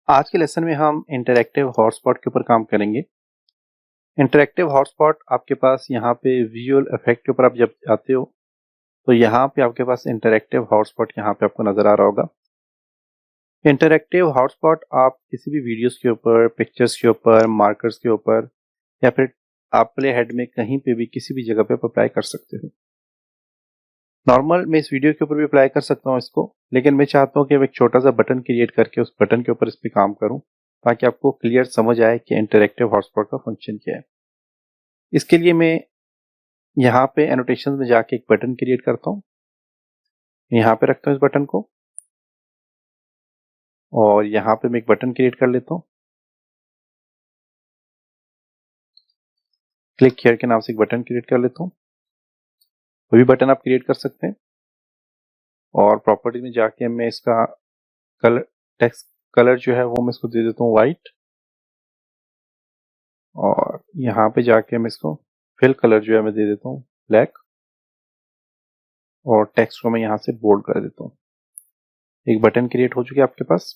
आज के लेसन में हम इंटरैक्टिव हॉटस्पॉट के ऊपर काम करेंगे। इंटरैक्टिव हॉटस्पॉट आपके पास यहाँ पे विजुअल इफेक्ट के ऊपर आप जब आते हो तो यहाँ पे आपके पास इंटरैक्टिव हॉटस्पॉट यहाँ पे आपको नजर आ रहा होगा। इंटरैक्टिव हॉटस्पॉट आप किसी भी वीडियोस के ऊपर, पिक्चर्स के ऊपर, मार्कर्स के ऊपर या फिर आप प्ले हेड में कहीं पे भी किसी भी जगह पे अप्लाई कर सकते हो। नॉर्मल मैं इस वीडियो के ऊपर भी अप्लाई कर सकता हूँ इसको, लेकिन मैं चाहता हूँ कि मैं एक छोटा सा बटन क्रिएट करके उस बटन के ऊपर इस पर काम करूँ ताकि आपको क्लियर समझ आए कि इंटरैक्टिव हॉटस्पॉट का फंक्शन क्या है। इसके लिए मैं यहाँ पे एनोटेशन में जाके एक बटन क्रिएट करता हूँ, यहाँ पे रखता हूँ इस बटन को और यहाँ पे मैं एक बटन क्रिएट कर लेता हूँ। क्लिक हियर के नाम से एक बटन क्रिएट कर लेता हूँ। कोई भी बटन आप क्रिएट कर सकते हैं और प्रॉपर्टी में जाके मैं इसका कलर, टेक्स्ट कलर जो है वो मैं इसको दे देता हूँ व्हाइट, और यहाँ पे जाके मैं इसको फिल कलर जो है मैं दे देता हूँ ब्लैक, और टेक्स्ट को मैं यहाँ से बोल्ड कर देता हूँ। एक बटन क्रिएट हो चुकी है आपके पास।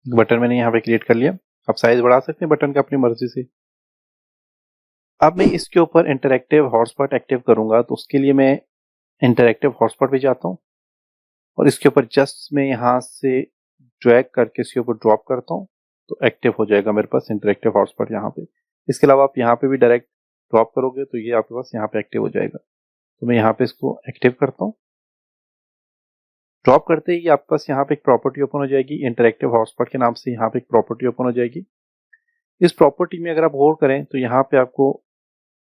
बटन मैंने यहाँ पे क्रिएट कर लिया। आप साइज बढ़ा सकते हैं बटन का अपनी मर्जी से। अब मैं इसके ऊपर इंटरैक्टिव हॉटस्पॉट एक्टिव करूंगा तो उसके लिए मैं इंटरैक्टिव हॉटस्पॉट पे जाता हूँ और इसके ऊपर जस्ट मैं यहाँ से ड्रैग करके इसके ऊपर ड्रॉप करता हूँ तो एक्टिव हो जाएगा मेरे पास इंटरैक्टिव हॉटस्पॉट यहाँ पे। इसके अलावा आप यहाँ पे भी डायरेक्ट ड्रॉप करोगे तो ये आपके पास यहाँ पे एक्टिव हो जाएगा। तो मैं यहाँ पे इसको एक्टिव करता हूँ। ड्रॉप करते ही आपके पास यहाँ पे एक प्रॉपर्टी ओपन हो जाएगी, इंटरैक्टिव हॉटस्पॉट के नाम से यहाँ पे एक प्रॉपर्टी ओपन हो जाएगी। इस प्रॉपर्टी में अगर आप होल्ड करें तो यहाँ पे आपको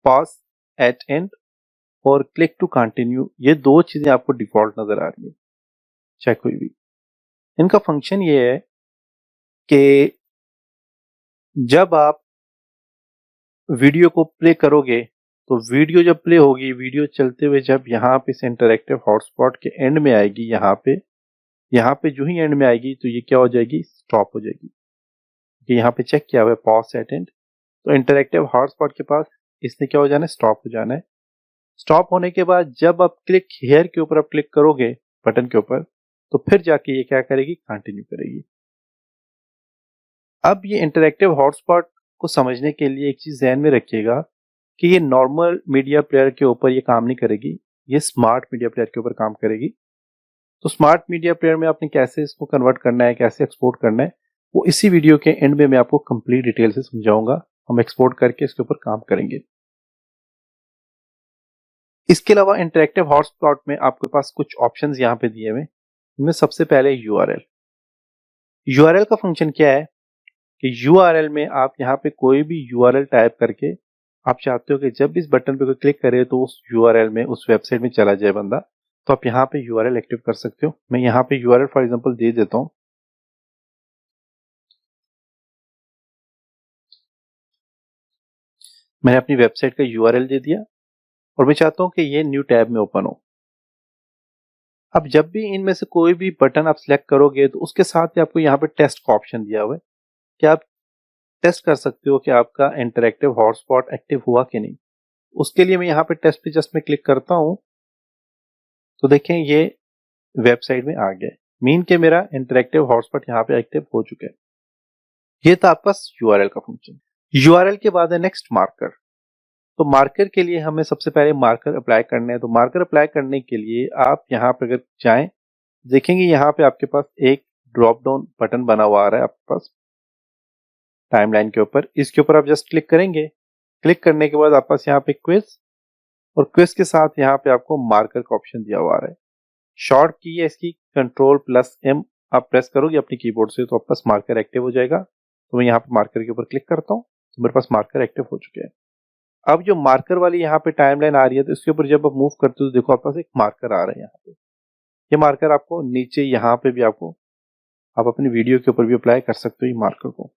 पॉज एट एंड और क्लिक टू कंटिन्यू, ये दो चीजें आपको डिफॉल्ट नजर आ रही है चाहे कोई भी। इनका फंक्शन ये है कि जब आप वीडियो को प्ले करोगे तो वीडियो जब प्ले होगी, वीडियो चलते हुए जब यहाँ पे इस इंटरैक्टिव हॉटस्पॉट के एंड में आएगी, यहाँ पे जो ही एंड में आएगी तो ये क्या हो जाएगी, स्टॉप हो जाएगी। कि यहाँ पे चेक किया हुआ है पॉज एट एंड, तो इंटरैक्टिव हॉटस्पॉट के पास इसने क्या हो जाना है, स्टॉप हो जाना है। स्टॉप होने के बाद जब आप क्लिक हेयर के ऊपर आप क्लिक करोगे बटन के ऊपर तो फिर जाके ये क्या करेगी, कंटिन्यू करेगी। अब ये इंटरैक्टिव हॉटस्पॉट को समझने के लिए एक चीज ध्यान में रखिएगा कि ये नॉर्मल मीडिया प्लेयर के ऊपर ये काम नहीं करेगी, ये स्मार्ट मीडिया प्लेयर के ऊपर काम करेगी। तो स्मार्ट मीडिया प्लेयर में आपने कैसे इसको कन्वर्ट करना है, कैसे एक्सपोर्ट करना है, वो इसी वीडियो के एंड में मैं आपको कंप्लीट डिटेल से समझाऊंगा। हम एक्सपोर्ट करके इसके ऊपर काम करेंगे। इसके अलावा इंटरैक्टिव हॉटस्पॉट में आपके पास कुछ ऑप्शंस यहाँ पे दिए हुए। इनमें सबसे पहले यूआरएल। यूआरएल का फंक्शन क्या है कि यूआरएल में आप यहाँ पे कोई भी यूआरएल टाइप करके आप चाहते हो कि जब इस बटन पे कोई क्लिक करे तो उस यूआरएल में, उस वेबसाइट में चला जाए बंदा, तो आप यहाँ पे यूआरएल एक्टिव कर सकते हो। मैं यहाँ पे यूआरएल फॉर एग्जांपल दे देता हूँ। मैंने अपनी वेबसाइट का यूआरएल दे दिया और मैं चाहता हूँ कि ये न्यू टैब में ओपन हो। अब जब भी इनमें से कोई भी बटन आप सिलेक्ट करोगे तो उसके साथ ही आपको यहाँ पे टेस्ट का ऑप्शन दिया हुआ है कि आप टेस्ट कर सकते हो कि आपका इंटरैक्टिव हॉटस्पॉट एक्टिव हुआ कि नहीं। उसके लिए मैं यहाँ पे टेस्ट पे जस्ट में क्लिक करता हूँ तो देखें ये वेबसाइट में आ गया है, मीन के मेरा इंटरैक्टिव हॉटस्पॉट यहाँ पे एक्टिव हो चुका है। ये था आपका यूआरएल का फंक्शन। यूआरएल के बाद है नेक्स्ट मार्कर। तो मार्कर के लिए हमें सबसे पहले मार्कर अप्लाई करने हैं। तो मार्कर अप्लाई करने के लिए आप यहाँ पे अगर जाएं, देखेंगे यहाँ पे आपके पास एक ड्रॉप डाउन बटन बना हुआ आ रहा है आपके पास टाइमलाइन के ऊपर। इसके ऊपर आप जस्ट क्लिक करेंगे। क्लिक करने के बाद आपके पास यहाँ पे क्विज, और क्विज के साथ यहाँ पे आपको मार्कर का ऑप्शन दिया हुआ आ रहा है। शॉर्ट की है इसकी Ctrl+M, आप प्रेस करोगे अपनी कीबोर्ड से तो आपके पास मार्कर एक्टिव हो जाएगा। तो मैं यहाँ पे मार्कर के ऊपर क्लिक करता हूँ तो मेरे पास मार्कर एक्टिव हो चुके हैं। अब जो मार्कर वाली यहाँ पे टाइमलाइन आ रही है तो इसके ऊपर जब आप मूव करते हो तो देखो आपके पास एक मार्कर आ रहा है यहाँ पे। ये मार्कर आपको नीचे यहाँ पे भी आपको, आप अपनी वीडियो के ऊपर भी अप्लाई कर सकते हो ये मार्कर को।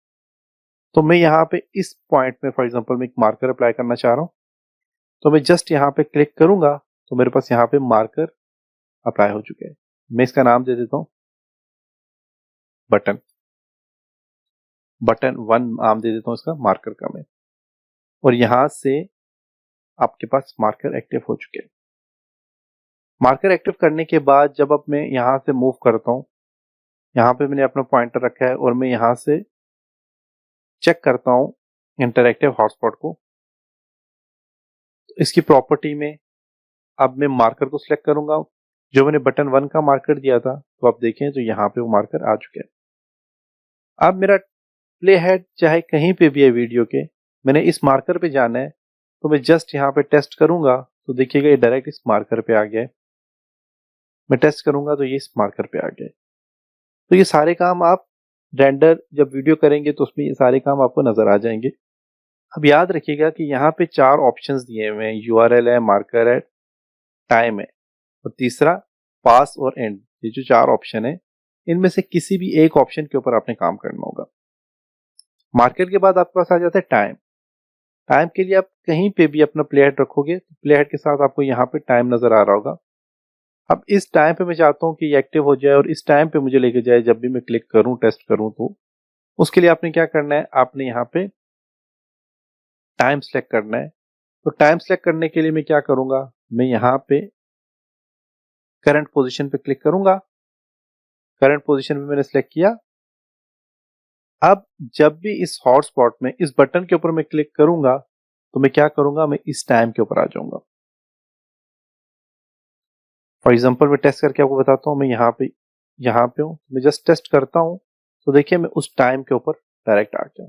तो मैं यहाँ पे इस पॉइंट में फॉर एग्जांपल मैं एक मार्कर अप्लाई करना चाह रहा हूँ तो मैं जस्ट यहाँ पे क्लिक करूंगा तो मेरे पास यहाँ पे मार्कर अप्लाई हो चुके हैं। मैं इसका नाम दे देता हूँ बटन 1 नाम दे देता हूँ इसका मार्कर का मैं, और यहां से आपके पास मार्कर एक्टिव हो चुके हैं। मार्कर एक्टिव करने के बाद जब अब मैं यहाँ से मूव करता हूँ, यहाँ पे मैंने अपना पॉइंटर रखा है और मैं यहाँ से चेक करता हूँ इंटरैक्टिव हॉटस्पॉट को। इसकी प्रॉपर्टी में अब मैं मार्कर को सिलेक्ट करूंगा, जो मैंने बटन 1 का मार्कर दिया था, तो आप देखें तो यहाँ पे वो मार्कर आ चुके हैं। अब मेरा प्ले हेड चाहे कहीं पे भी है वीडियो के, मैंने इस मार्कर पे जाना है, तो मैं जस्ट यहाँ पे टेस्ट करूंगा तो देखिएगा ये डायरेक्ट इस मार्कर पे आ गया है। मैं टेस्ट करूंगा तो ये इस मार्कर पे आ गया है। तो ये सारे काम आप रेंडर जब वीडियो करेंगे तो उसमें ये सारे काम आपको नजर आ जाएंगे। अब याद रखिएगा कि यहाँ पे 4 ऑप्शंस दिए हुए हैं, यूआरएल है, मार्कर है, टाइम है और तीसरा पास और एंड। ये जो 4 ऑप्शन है, इनमें से किसी भी एक ऑप्शन के ऊपर आपने काम करना होगा। मार्कर के बाद आपके पास आ जाता है टाइम। टाइम के लिए आप कहीं पे भी अपना प्ले हेड रखोगे तो प्ले हेड के साथ आपको यहाँ पे टाइम नजर आ रहा होगा। अब इस टाइम पे मैं चाहता हूँ कि ये एक्टिव हो जाए और इस टाइम पे मुझे लेके जाए जब भी मैं क्लिक करूँ, टेस्ट करूँ। तो उसके लिए आपने क्या करना है, आपने यहाँ पे टाइम सेलेक्ट करना है। तो टाइम सेलेक्ट करने के लिए मैं क्या करूंगा, मैं यहाँ पे करंट पोजीशन पे क्लिक करूंगा। करंट पोजीशन पे मैंने सेलेक्ट किया। अब जब भी इस हॉटस्पॉट में इस बटन के ऊपर मैं क्लिक करूंगा तो मैं क्या करूंगा, मैं इस टाइम के ऊपर आ जाऊंगा। फॉर एग्जांपल मैं टेस्ट करके आपको बताता हूं। मैं यहाँ पे हूं, मैं जस्ट टेस्ट करता हूं तो देखिए मैं उस टाइम के ऊपर डायरेक्ट आ गया।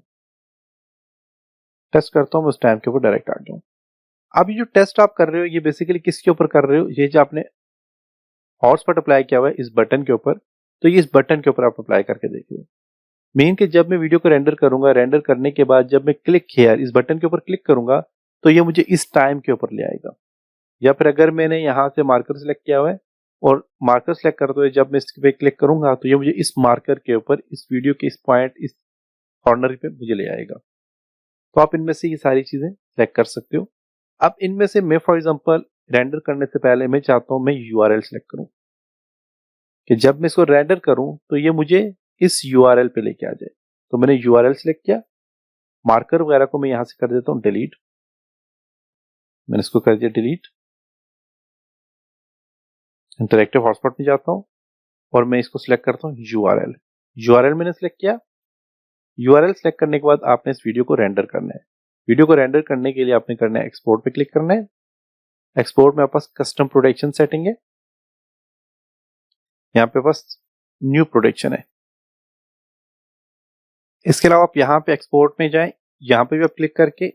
टेस्ट करता हूं, मैं उस टाइम के ऊपर डायरेक्ट आ गया। अब ये जो टेस्ट आप कर रहे हो ये बेसिकली किसके ऊपर कर रहे हो, ये जो आपने हॉटस्पॉट अप्लाई किया हुआ है इस बटन के ऊपर, तो ये इस बटन के ऊपर आप अप्लाई करके देखिए। मीन कि जब मैं वीडियो को रेंडर करूंगा, रेंडर करने के बाद जब मैं क्लिक हियर इस बटन के ऊपर क्लिक करूंगा तो ये मुझे इस टाइम के ऊपर ले आएगा। या फिर अगर मैंने यहाँ से मार्कर सेलेक्ट किया हुआ है और मार्कर सेलेक्ट करते हुए जब मैं इस पे क्लिक करूंगा तो ये मुझे इस मार्कर के ऊपर इस वीडियो के इस पॉइंट इस कॉर्नर पे मुझे ले आएगा। तो आप इनमें से ये सारी चीजें सेलेक्ट कर सकते हो। अब इनमें से मैं फॉर एग्जाम्पल रेंडर करने से पहले मैं चाहता हूं मैं यूआरएल सेलेक्ट करूं कि जब मैं इसको रेंडर करूं तो ये मुझे इस यूआरएल पे लेके आ जाए। तो मैंने यूआरएल सेलेक्ट किया। मार्कर वगैरह को मैं यहां से कर देता हूं डिलीट। मैंने इसको कर दिया डिलीट। इंटरैक्टिव हॉटस्पॉट में जाता हूं और मैं इसको सिलेक्ट करता हूं यूआरएल। यूआरएल मैंने सिलेक्ट किया। यूआरएल सिलेक्ट करने के बाद आपने इस वीडियो को रेंडर करना है। वीडियो को रेंडर करने के लिए आपने करना है एक्सपोर्ट पे क्लिक करना है। एक्सपोर्ट में आपके पास कस्टम प्रोडक्शन सेटिंग है, यहाँ पे पास न्यू प्रोडक्शन है। इसके अलावा आप यहाँ पे एक्सपोर्ट में जाएं, यहाँ पे भी आप क्लिक करके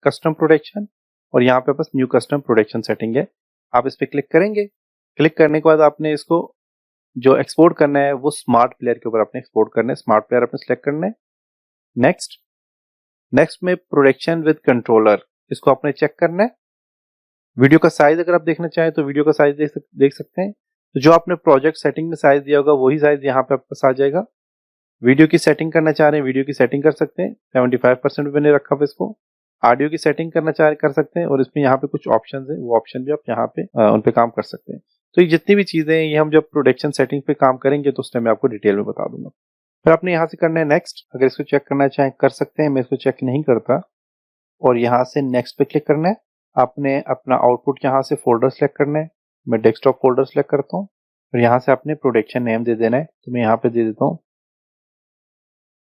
कस्टम प्रोडक्शन और यहाँ पे पास न्यू कस्टम प्रोडक्शन सेटिंग है, आप इस पे क्लिक करेंगे। क्लिक करने के बाद आपने इसको जो एक्सपोर्ट करना है वो स्मार्ट प्लेयर के ऊपर आपने एक्सपोर्ट करना है। स्मार्ट प्लेयर आपने सेलेक्ट करना है। नेक्स्ट नेक्स्ट में प्रोडक्शन विद कंट्रोलर, इसको आपने चेक करना है। वीडियो का साइज अगर आप देखना चाहें तो वीडियो का साइज देख सकते हैं। तो जो आपने प्रोजेक्ट सेटिंग में साइज दिया होगा वही साइज यहाँ पे आपके पास आ जाएगा। वीडियो की सेटिंग करना चाह रहे हैं, वीडियो की सेटिंग कर सकते हैं। 75% मैंने रखा हुआ इसको। ऑडियो की सेटिंग करना चाह कर सकते हैं और इसमें यहाँ पे कुछ ऑप्शन है, वो ऑप्शन भी आप यहाँ पे उन पे काम कर सकते हैं। तो ये जितनी भी चीजें हैं ये हम जब प्रोडक्शन सेटिंग पे काम करेंगे तो उस टाइम मैं आपको डिटेल में बता दूंगा। फिर आपने यहाँ से करना है नेक्स्ट। अगर इसको चेक करना चाहें कर सकते हैं, मैं इसको चेक नहीं करता। और यहाँ से नेक्स्ट पे क्लिक करना है। आपने अपना आउटपुट यहाँ से फोल्डर सेलेक्ट करना है। मैं डेस्कटॉप फोल्डर सेलेक्ट करता हूँ और यहाँ से आपने प्रोडक्शन नेम दे देना है। तो मैं यहाँ पे दे देता हूँ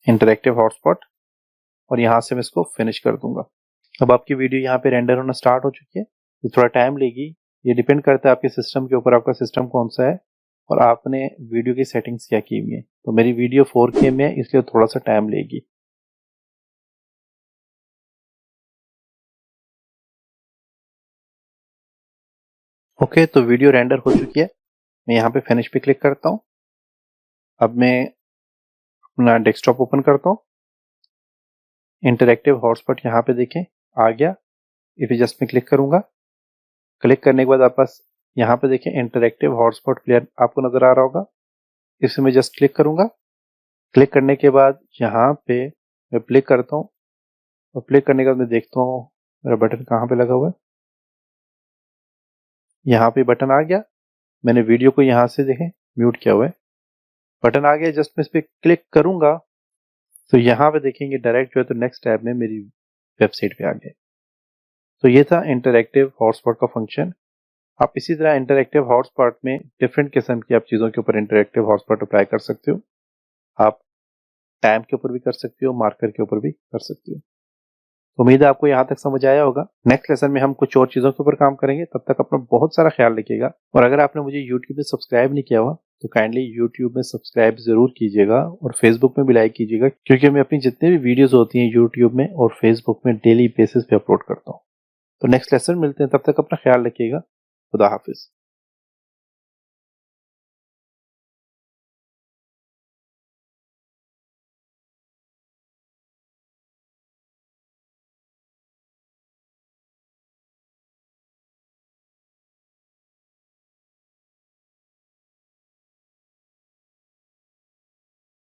इंटरैक्टिव हॉटस्पॉट और यहाँ से मैं इसको फिनिश कर दूंगा। अब आपकी वीडियो यहाँ पे रेंडर होना स्टार्ट हो चुकी है। तो थोड़ा टाइम लेगी, ये डिपेंड करता है आपके सिस्टम के ऊपर, आपका सिस्टम कौन सा है और आपने वीडियो की सेटिंग्स क्या की हुई है। तो मेरी वीडियो 4K में है इसलिए थोड़ा सा टाइम लेगी। ओके, तो वीडियो रेंडर हो चुकी है। मैं यहाँ पे फिनिश पे क्लिक करता हूँ। अब मैं अपना डेस्कटॉप ओपन करता हूँ। इंटरैक्टिव हॉटस्पॉट यहाँ पे देखें आ गया। इफ जस्ट में क्लिक करूंगा। क्लिक करने के बाद आप पास यहाँ पे देखें इंटरैक्टिव हॉटस्पॉट प्लेयर आपको नजर आ रहा होगा। इसे मैं जस्ट क्लिक करूंगा। क्लिक करने के बाद यहाँ पे मैं प्ले करता हूँ और प्ले करने के बाद मैं देखता हूँ मेरा बटन कहाँ पे लगा हुआ है। यहाँ पे बटन आ गया। मैंने वीडियो को यहाँ से देखें म्यूट किया हुआ है। बटन आ गया, जस्ट मैं इस पर क्लिक करूंगा तो यहाँ पे देखेंगे डायरेक्ट जो है तो नेक्स्ट टैब में मेरी वेबसाइट पे आ गया। तो ये था इंटरैक्टिव हॉटस्पॉट का फंक्शन। आप इसी तरह इंटरैक्टिव हॉटस्पॉट में डिफरेंट किस्म की आप चीज़ों के ऊपर इंटरैक्टिव हॉटस्पॉट अप्लाई कर सकते हो। आप टाइम के ऊपर भी कर सकते हो, मार्कर के ऊपर भी कर सकते हो। उम्मीद है आपको यहाँ तक समझ आया होगा। नेक्स्ट लेसन में हम कुछ और चीज़ों के ऊपर काम करेंगे। तब तक अपना बहुत सारा ख्याल रखिएगा। और अगर आपने मुझे यूट्यूब में सब्सक्राइब नहीं किया हुआ तो काइंडली यूट्यूब में सब्सक्राइब जरूर कीजिएगा और फेसबुक में भी लाइक कीजिएगा, क्योंकि मैं अपनी जितने भी वीडियोस होती हैं यूट्यूब में और फेसबुक में डेली बेसिस पे अपलोड करता हूँ। तो नेक्स्ट लेसन मिलते हैं, तब तक अपना ख्याल रखिएगा। खुदा हाफिज।